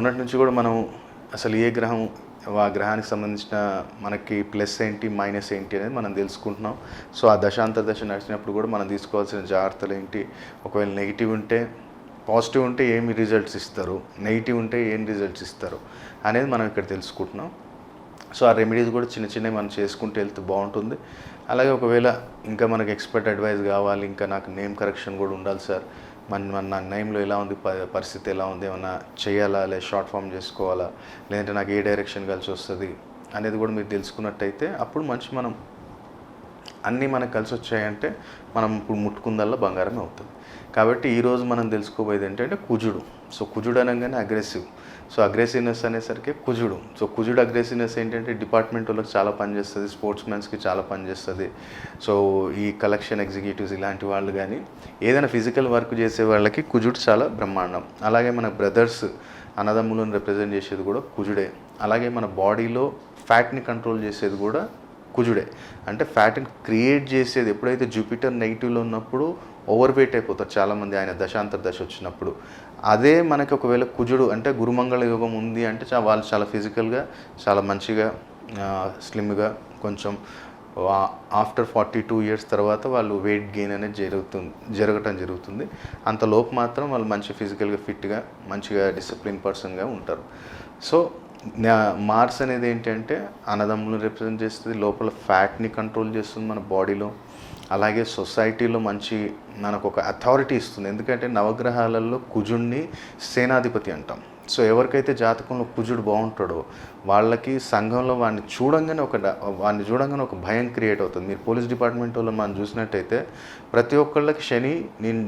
మొన్నటి నుంచి కూడా మనం అసలు ఏ గ్రహం ఆ గ్రహానికి సంబంధించిన మనకి ప్లస్ ఏంటి మైనస్ ఏంటి అనేది మనం తెలుసుకుంటున్నాం. సో ఆ దశాంతర దశ నడిచినప్పుడు కూడా మనం తీసుకోవాల్సిన జాగ్రత్తలు ఏంటి, ఒకవేళ నెగిటివ్ ఉంటే పాజిటివ్ ఉంటే ఏమి రిజల్ట్స్ ఇస్తారు, నెగిటివ్ ఉంటే ఏం రిజల్ట్స్ ఇస్తారు అనేది మనం ఇక్కడ తెలుసుకుంటున్నాం. సో ఆ రెమెడీస్ కూడా చిన్న చిన్నవి మనం చేసుకుంటూ వెళ్తే బాగుంటుంది. అలాగే ఒకవేళ ఇంకా మనకు ఎక్స్పర్ట్ అడ్వైస్ కావాలి, ఇంకా నాకు నేమ్ కరెక్షన్ కూడా ఉండాలి సార్, నా నేమ్లో ఎలా ఉంది, పరిస్థితి ఎలా ఉంది, ఏమన్నా చేయాలా, లేదా షార్ట్ ఫామ్ చేసుకోవాలా, లేదంటే నాకు ఏ డైరెక్షన్ కలిసి వస్తుంది అనేది కూడా మీరు తెలుసుకున్నట్టయితే అప్పుడు మనం అన్నీ మనకు కలిసి వచ్చాయంటే మనం ఇప్పుడు ముట్టుకుందల్లా బంగారమే అవుతుంది. కాబట్టి ఈరోజు మనం తెలుసుకోబోయేది ఏంటంటే కుజుడు. సో కుజుడు అనగానే అగ్రెసివ్. సో అగ్రెసివ్నెస్ అనేసరికి కుజుడు. సో కుజుడు అగ్రెసివ్నెస్ ఏంటంటే డిపార్ట్మెంట్ వాళ్ళకి చాలా పనిచేస్తుంది, స్పోర్ట్స్ మెన్స్కి చాలా పనిచేస్తుంది. సో ఈ కలెక్షన్ ఎగ్జిక్యూటివ్స్ ఇలాంటి వాళ్ళు కానీ ఏదైనా ఫిజికల్ వర్క్ చేసే వాళ్ళకి కుజుడు చాలా బ్రహ్మాండం. అలాగే మన బ్రదర్స్ అన్నదమ్ములను రిప్రజెంట్ చేసేది కూడా కుజుడే. అలాగే మన బాడీలో ఫ్యాట్ని కంట్రోల్ చేసేది కూడా కుజుడే. అంటే ఫ్యాట్ని క్రియేట్ చేసేది ఎప్పుడైతే జూపిటర్ నెగిటివ్లో ఉన్నప్పుడు ఓవర్ వెయిట్ అయిపోతారు చాలామంది ఆయన దశాంతర దశ వచ్చినప్పుడు. అదే మనకి ఒకవేళ కుజుడు అంటే గురుమంగళ యోగం ఉంది అంటే వాళ్ళు చాలా ఫిజికల్గా చాలా మంచిగా స్లిమ్గా కొంచెం ఆఫ్టర్ 42 years తర్వాత వాళ్ళు వెయిట్ గెయిన్ అనేది జరగటం జరుగుతుంది. అంతలోపు మాత్రం వాళ్ళు మంచి ఫిజికల్గా ఫిట్గా మంచిగా డిసిప్లిన్ పర్సన్గా ఉంటారు. సో మార్స్ అనేది ఏంటంటే అన్నదమ్ములను రిప్రజెంట్ చేస్తుంది, లోపల ఫ్యాట్ని కంట్రోల్ చేస్తుంది మన బాడీలో. అలాగే సొసైటీలో మంచి మనకు ఒక అథారిటీ ఇస్తుంది. ఎందుకంటే నవగ్రహాలలో కుజుడిని సేనాధిపతి అంటాం. సో ఎవరికైతే జాతకంలో కుజుడు బాగుంటాడో వాళ్ళకి సంఘంలో వాడిని చూడంగానే ఒక భయం క్రియేట్ అవుతుంది. మీరు పోలీస్ డిపార్ట్మెంట్ వాళ్ళు మనం చూసినట్టయితే ప్రతి ఒక్కళ్ళకి శని,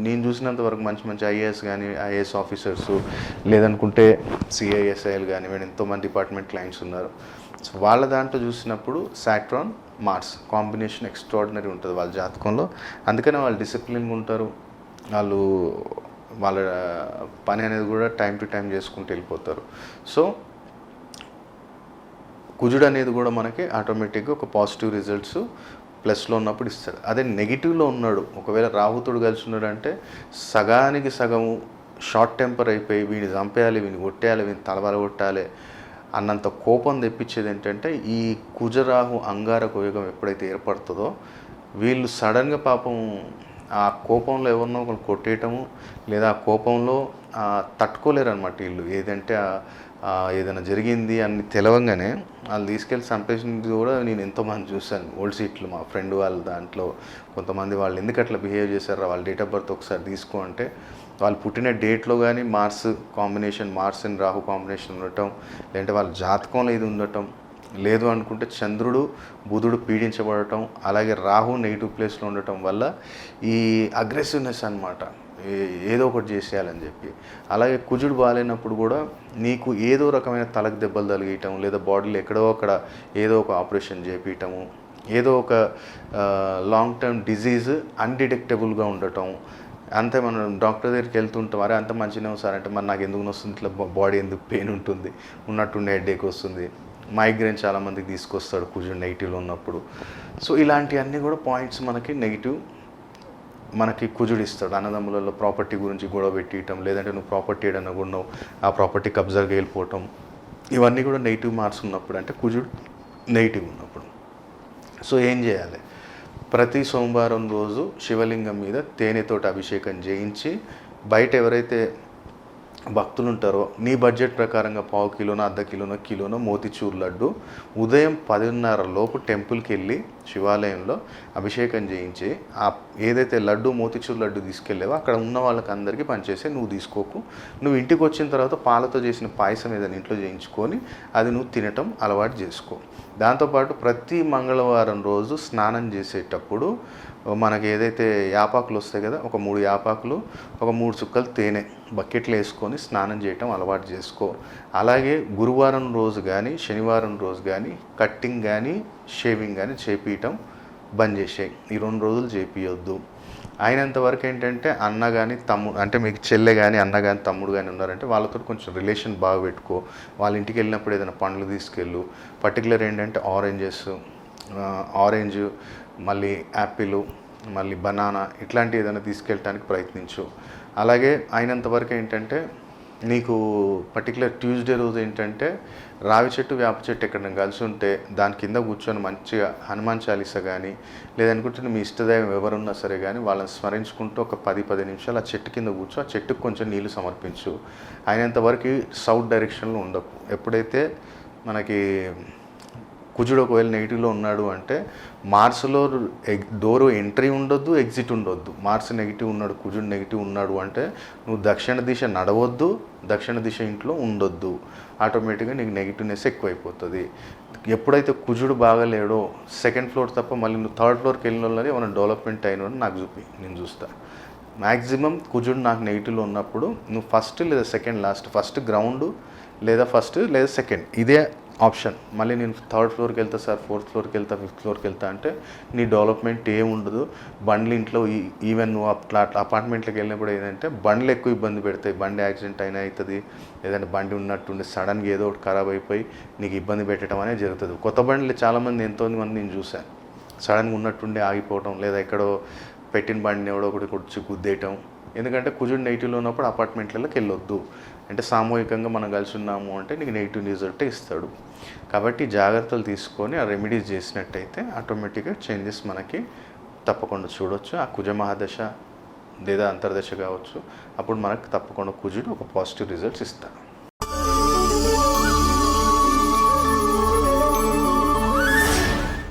నేను చూసినంత వరకు మంచి ఐఏఎస్ కానీ ఐఏఎస్ ఆఫీసర్స్ లేదనుకుంటే సిఐఎస్ఐలు కానీ ఎంతోమంది డిపార్ట్మెంట్ క్లయింట్స్ ఉన్నారు. సో వాళ్ళ దాంట్లో చూసినప్పుడు సాట్రాన్ మార్స్ కాంబినేషన్ ఎక్స్ట్రాడినరీ ఉంటుంది వాళ్ళ జాతకంలో. అందుకనే వాళ్ళు డిసిప్లిన్గా ఉంటారు, వాళ్ళ పని అనేది కూడా టైం టు టైం చేసుకుంటూ వెళ్ళిపోతారు. సో కుజుడు అనేది కూడా మనకి ఆటోమేటిక్గా ఒక పాజిటివ్ రిజల్ట్స్ ప్లస్లో ఉన్నప్పుడు ఇస్తాడు. అదే నెగిటివ్లో ఉన్నాడు, ఒకవేళ రాహుతుడు కలిసి ఉన్నాడు అంటే సగానికి సగము షార్ట్ టెంపర్ అయిపోయి వీడిని చంపేయాలి, వీడిని కొట్టేయాలి, వీడిని తలబల కొట్టాలి అన్నంత కోపం తెప్పించేది ఏంటంటే ఈ కుజరాహు అంగారక యోగం ఎప్పుడైతే ఏర్పడుతుందో వీళ్ళు సడన్గా పాపం ఆ కోపంలో ఎవరినో ఒకరు కొట్టేయటము, లేదా ఆ కోపంలో తట్టుకోలేరు అనమాట వీళ్ళు. ఏదైనా జరిగింది అని తెలవంగానే వాళ్ళు తీసుకెళ్ళి చంపేసింది కూడా నేను ఎంతోమంది చూశాను. ఓల్డ్ సీట్లు మా ఫ్రెండ్ వాళ్ళ దాంట్లో కొంతమంది వాళ్ళు ఎందుకు అట్లా బిహేవ్ చేశారో వాళ్ళ డేట్ ఆఫ్ బర్త్ ఒకసారి తీసుకో అంటే వాళ్ళు పుట్టిన డేట్లో కానీ Mars combination, Mars and Rahu combination ఉండటం, లేదంటే వాళ్ళ జాతకంలో ఇది ఉండటం, లేదు అనుకుంటే చంద్రుడు బుధుడు పీడించబడటం, అలాగే రాహు నెగిటివ్ ప్లేస్లో ఉండటం వల్ల ఈ అగ్రెసివ్నెస్ అనమాట, ఏదో ఒకటి చేసేయాలని చెప్పి. అలాగే కుజుడు బాగాలేనప్పుడు కూడా నీకు ఏదో రకమైన తలకు దెబ్బలు తగిలియటం, లేదా బాడీలో ఎక్కడో అక్కడ ఏదో ఒక ఆపరేషన్ చేపించటము, ఏదో ఒక లాంగ్ టర్మ్ డిజీజ్ అన్డిటెక్టబుల్గా ఉండటం. అంతే మనం డాక్టర్ దగ్గరికి వెళ్తుంటాం, అరే అంత మంచిగా సార్ అంటే మరి నాకు ఎందుకు వస్తుంది, ఇట్లా బాడీ ఎందుకు పెయిన్ ఉంటుంది, ఉన్నట్టుండే హెడేక్ వస్తుంది, మైగ్రేన్ చాలామందికి తీసుకొస్తాడు కుజుడు నెగిటివ్లో ఉన్నప్పుడు. సో ఇలాంటివన్నీ కూడా పాయింట్స్ మనకి కుజుడు ఇస్తాడు. అన్నదమ్ములలో ప్రాపర్టీ గురించి గొడవ పెట్టియటం, లేదంటే నువ్వు ప్రాపర్టీ ఏదన్నా కొన్నావు ఆ ప్రాపర్టీ కబ్జాగా వెళ్ళిపోవటం, ఇవన్నీ కూడా నెగిటివ్ మార్క్స్ ఉన్నప్పుడు, అంటే కుజుడు నెగిటివ్ ఉన్నప్పుడు. సో ఏం చేయాలి, ప్రతి సోమవారం రోజు శివలింగం మీద తేనెతోటి అభిషేకం చేయించి బయట ఎవరైతే భక్తులు ఉంటారో నీ బడ్జెట్ ప్రకారంగా 1/4 కిలోనో, 1/2 కిలోనో మోతిచూర్ లడ్డు ఉదయం 10:30 లోపు టెంపుల్కి వెళ్ళి శివాలయంలో అభిషేకం చేయించి ఏదైతే లడ్డు మోతిచూర్ లడ్డు తీసుకెళ్ళావో అక్కడ ఉన్న వాళ్ళకి అందరికీ పనిచేసి నువ్వు తీసుకోకు. నువ్వు ఇంటికి వచ్చిన తర్వాత పాలతో చేసిన పాయసం ఏదైనా ఇంట్లో చేయించుకొని అది నువ్వు తినటం అలవాటు చేసుకో. దాంతోపాటు ప్రతి మంగళవారం రోజు స్నానం చేసేటప్పుడు మనకి ఏదైతే యాపాకులు వస్తాయి కదా, ఒక 3 యాపాకులు, ఒక 3 చుక్కలు తేనె బకెట్లో వేసుకొని స్నానం చేయటం అలవాటు చేసుకో. అలాగే గురువారం రోజు కానీ శనివారం రోజు కానీ కట్టింగ్ కానీ షేవింగ్ కానీ చేపించటం బంద్ చేసేయి. ఈ 2 రోజులు చేపియొద్దు. అయినంత వరకు ఏంటంటే అన్న కానీ తమ్ముడు, అంటే మీకు చెల్లె కానీ అన్న కానీ తమ్ముడు కానీ ఉన్నారంటే వాళ్ళతో కొంచెం రిలేషన్ బాగా పెట్టుకో. వాళ్ళ ఇంటికి వెళ్ళినప్పుడు ఏదైనా పండ్లు తీసుకెళ్ళు. పర్టికులర్ ఏంటంటే ఆరెంజ్, మళ్ళీ యాపిల్, మళ్ళీ బనానా ఇట్లాంటివి ఏదైనా తీసుకెళ్ళటానికి ప్రయత్నించు. అలాగే అయినంత వరకు ఏంటంటే నీకు పర్టికులర్ ట్యూస్డే రోజు ఏంటంటే రావి చెట్టు వేప చెట్టు ఎక్కడైనా కలిసి ఉంటే దాని కింద కూర్చొని మంచిగా హనుమాన్ చాలీసా కానీ లేదనుకుంటే మీ ఇష్టదైవం ఎవరున్నా సరే కానీ వాళ్ళని స్మరించుకుంటూ ఒక 10 నిమిషాలు ఆ చెట్టు కింద కూర్చో, ఆ చెట్టుకు కొంచెం నీళ్లు సమర్పించు. అయినంతవరకు సౌత్ డైరెక్షన్లో ఉండకు. ఎప్పుడైతే మనకి కుజుడు ఒకవేళ నెగిటివ్లో ఉన్నాడు అంటే మార్స్లో డోరు ఎంట్రీ ఉండొద్దు, ఎగ్జిట్ ఉండొద్దు. మార్స్ నెగిటివ్ ఉన్నాడు, కుజుడు నెగిటివ్ ఉన్నాడు అంటే నువ్వు దక్షిణ దిశ నడవద్దు, దక్షిణ దిశ ఇంట్లో ఉండొద్దు. ఆటోమేటిక్గా నీకు నెగిటివ్నెస్ ఎక్కువైపోతుంది. ఎప్పుడైతే కుజుడు బాగాలేడో సెకండ్ ఫ్లోర్ తప్ప మళ్ళీ నువ్వు థర్డ్ ఫ్లోర్కి వెళ్ళిన వాళ్ళని ఏమైనా డెవలప్మెంట్ అయిన నాకు చూపి, నేను చూస్తా. మ్యాక్సిమం కుజుడు నాకు నెగిటివ్లో ఉన్నప్పుడు నువ్వు ఫస్ట్ లేదా సెకండ్, లాస్ట్ ఫస్ట్ గ్రౌండ్ లేదా ఫస్ట్ లేదా సెకండ్, ఇదే ఆప్షన్. మళ్ళీ నేను థర్డ్ ఫ్లోర్కి వెళ్తా సార్, ఫోర్త్ ఫ్లోర్కి వెళ్తా, ఫిఫ్త్ ఫ్లోర్కి వెళ్తా అంటే నీ డెవలప్మెంట్ ఏముండదు. బండ్లు ఇంట్లో ఈవెన్ నువ్వు అపార్ట్మెంట్లోకి వెళ్ళినప్పుడు ఏంటంటే బండ్లు ఎక్కువ ఇబ్బంది పెడతాయి. బండి యాక్సిడెంట్ అయినా అవుతుంది, లేదంటే బండి ఉన్నట్టుండి సడన్గా ఏదో ఒకటి ఖరాబ్ అయిపోయి నీకు ఇబ్బంది పెట్టడం అనేది జరుగుతుంది. కొత్త బండ్లు చాలామంది ఎంతోమంది నేను చూశాను సడన్గా ఉన్నట్టుండి ఆగిపోవడం, లేదా ఎక్కడో పెట్టిన బండిని ఎవడో ఒకటి కొచ్చి గుద్దేయటం. ఎందుకంటే కుజుడు నెగిటివ్లో ఉన్నప్పుడు అపార్ట్మెంట్లలోకి వెళ్ళొద్దు. అంటే సామూహికంగా మనం కలిసి ఉన్నాము అంటే నీకు నెగిటివ్ రిజల్టే ఇస్తాడు. కాబట్టి జాగ్రత్తలు తీసుకొని ఆ రెమెడీస్ చేసినట్టయితే ఆటోమేటిక్గా చేంజెస్ మనకి తప్పకుండా చూడవచ్చు. ఆ కుజ మహాదశ లేదా అంతర్దశ కావచ్చు, అప్పుడు మనకు తప్పకుండా కుజుడు ఒక పాజిటివ్ రిజల్ట్స్ ఇస్తాడు.